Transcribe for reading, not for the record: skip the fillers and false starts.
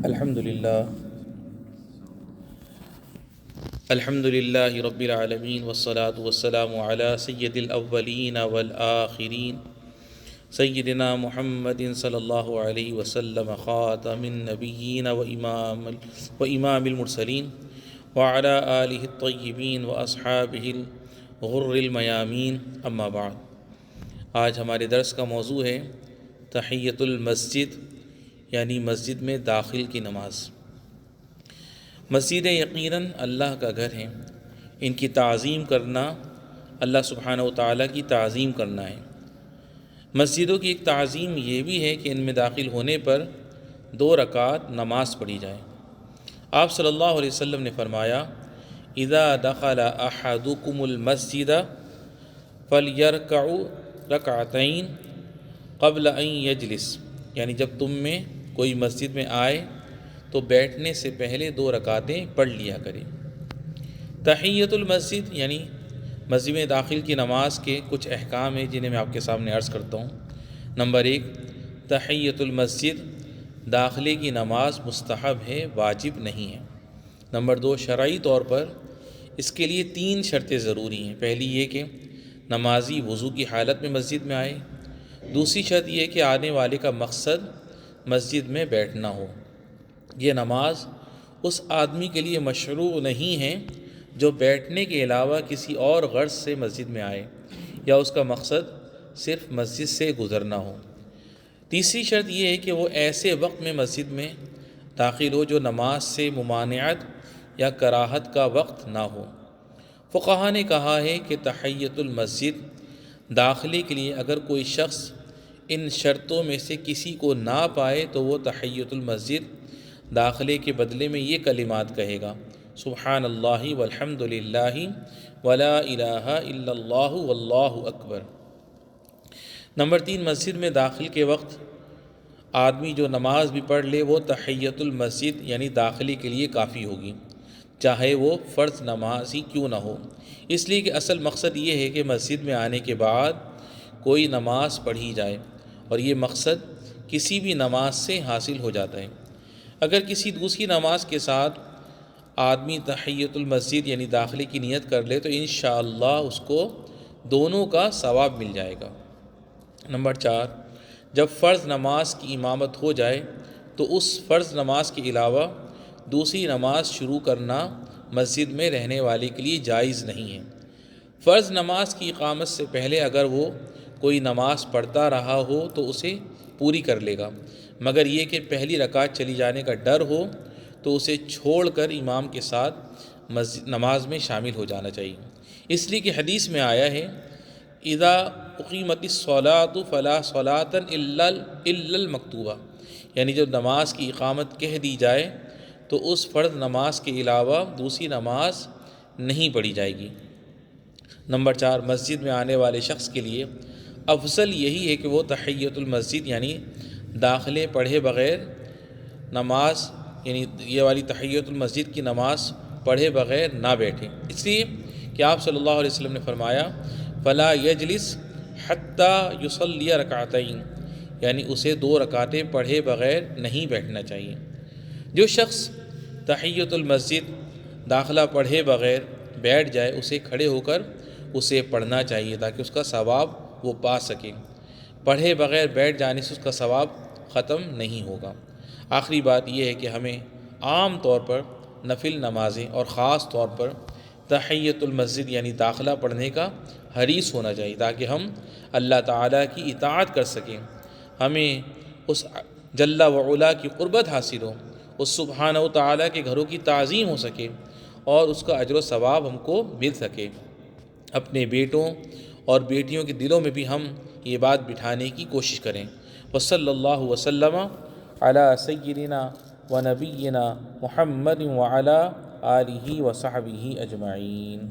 الحمد للہ رب العالمین والصلاة والسلام علی سید الاولین والآخرین سیدنا محمد صلی اللہ علیہ وسلم خاتم النبیین وامام المرسلین وعلی آلہ الطیبین واصحابہ الغر المیامین، اما بعد۔ آج ہمارے درس کا موضوع ہے تحیۃ المسجد، یعنی مسجد میں داخل کی نماز۔ مسجدیں یقیناً اللہ کا گھر ہیں، ان کی تعظیم کرنا اللہ سبحانہ و تعالیٰ کی تعظیم کرنا ہے۔ مسجدوں کی ایک تعظیم یہ بھی ہے کہ ان میں داخل ہونے پر 2 رکعت نماز پڑھی جائے۔ آپ صلی اللہ علیہ وسلم نے فرمایا، اذا دخل احدکم المسجد فلیرکع رکعتین قبل ان یجلس، یعنی جب تم میں کوئی مسجد میں آئے تو بیٹھنے سے پہلے 2 رکعتیں پڑھ لیا کرے۔ تحیۃ المسجد یعنی مسجد میں داخل کی نماز کے کچھ احکام ہیں جنہیں میں آپ کے سامنے عرض کرتا ہوں۔ نمبر 1، تحیۃ المسجد داخلے کی نماز مستحب ہے، واجب نہیں ہے۔ نمبر 2، شرعی طور پر اس کے لیے 3 شرطیں ضروری ہیں۔ پہلی یہ کہ نمازی وضو کی حالت میں مسجد میں آئے۔ دوسری شرط یہ کہ آنے والے کا مقصد مسجد میں بیٹھنا ہو۔ یہ نماز اس آدمی کے لیے مشروع نہیں ہے جو بیٹھنے کے علاوہ کسی اور غرض سے مسجد میں آئے یا اس کا مقصد صرف مسجد سے گزرنا ہو۔ تیسری شرط یہ ہے کہ وہ ایسے وقت میں مسجد میں داخل ہو جو نماز سے ممانعت یا کراہت کا وقت نہ ہو۔ فقہا نے کہا ہے کہ تحیۃ المسجد داخلے کے لیے اگر کوئی شخص ان شرطوں میں سے کسی کو نہ پائے تو وہ تحیۃ المسجد داخلے کے بدلے میں یہ کلمات کہے گا، سبحان اللہ والحمد للہ ولا الہ الا اللہ واللہ اکبر۔ نمبر 3، مسجد میں داخل کے وقت آدمی جو نماز بھی پڑھ لے وہ تحیۃ المسجد یعنی داخلے کے لیے کافی ہوگی، چاہے وہ فرض نماز ہی کیوں نہ ہو، اس لیے کہ اصل مقصد یہ ہے کہ مسجد میں آنے کے بعد کوئی نماز پڑھی جائے، اور یہ مقصد کسی بھی نماز سے حاصل ہو جاتا ہے۔ اگر کسی دوسری نماز کے ساتھ آدمی تحیۃ المسجد یعنی داخلے کی نیت کر لے تو انشاءاللہ اس کو دونوں کا ثواب مل جائے گا۔ نمبر 4، جب فرض نماز کی امامت ہو جائے تو اس فرض نماز کے علاوہ دوسری نماز شروع کرنا مسجد میں رہنے والے کے لیے جائز نہیں ہے۔ فرض نماز کی اقامت سے پہلے اگر وہ کوئی نماز پڑھتا رہا ہو تو اسے پوری کر لے گا، مگر یہ کہ پہلی رکعت چلی جانے کا ڈر ہو تو اسے چھوڑ کر امام کے ساتھ نماز میں شامل ہو جانا چاہیے، اس لیے کہ حدیث میں آیا ہے، اذا اقیمت الصلاۃ فلا صلاۃ الا المکتوبہ، یعنی جب نماز کی اقامت کہہ دی جائے تو اس فرض نماز کے علاوہ دوسری نماز نہیں پڑھی جائے گی۔ نمبر 4، مسجد میں آنے والے شخص کے لیے افضل یہی ہے کہ وہ تحیۃ المسجد یعنی داخلے پڑھے بغیر نماز یعنی یہ والی تحیۃ المسجد کی نماز پڑھے بغیر نہ بیٹھے، اس لیے کہ آپ صلی اللہ علیہ وسلم نے فرمایا، فلا یجلس حتی یصلی رکعتین، یعنی اسے 2 رکعتیں پڑھے بغیر نہیں بیٹھنا چاہیے۔ جو شخص تحیۃ المسجد داخلہ پڑھے بغیر بیٹھ جائے اسے کھڑے ہو کر اسے پڑھنا چاہیے تاکہ اس کا ثواب وہ پا سکے۔ پڑھے بغیر بیٹھ جانے سے اس کا ثواب ختم نہیں ہوگا۔ آخری بات یہ ہے کہ ہمیں عام طور پر نفل نمازیں اور خاص طور پر تحیۃ المسجد یعنی داخلہ پڑھنے کا حریص ہونا چاہیے تاکہ ہم اللہ تعالیٰ کی اطاعت کر سکیں، ہمیں اس جل وعلا کی قربت حاصل ہو، اس سبحانہ و تعالیٰ کے گھروں کی تعظیم ہو سکے اور اس کا اجر و ثواب ہم کو مل سکے۔ اپنے بیٹوں اور بیٹیوں کے دلوں میں بھی ہم یہ بات بٹھانے کی کوشش کریں۔ وصلی اللہ وسلم علی سیدنا و نبینا محمد وعلی آلہ وصحبہ اجمعین۔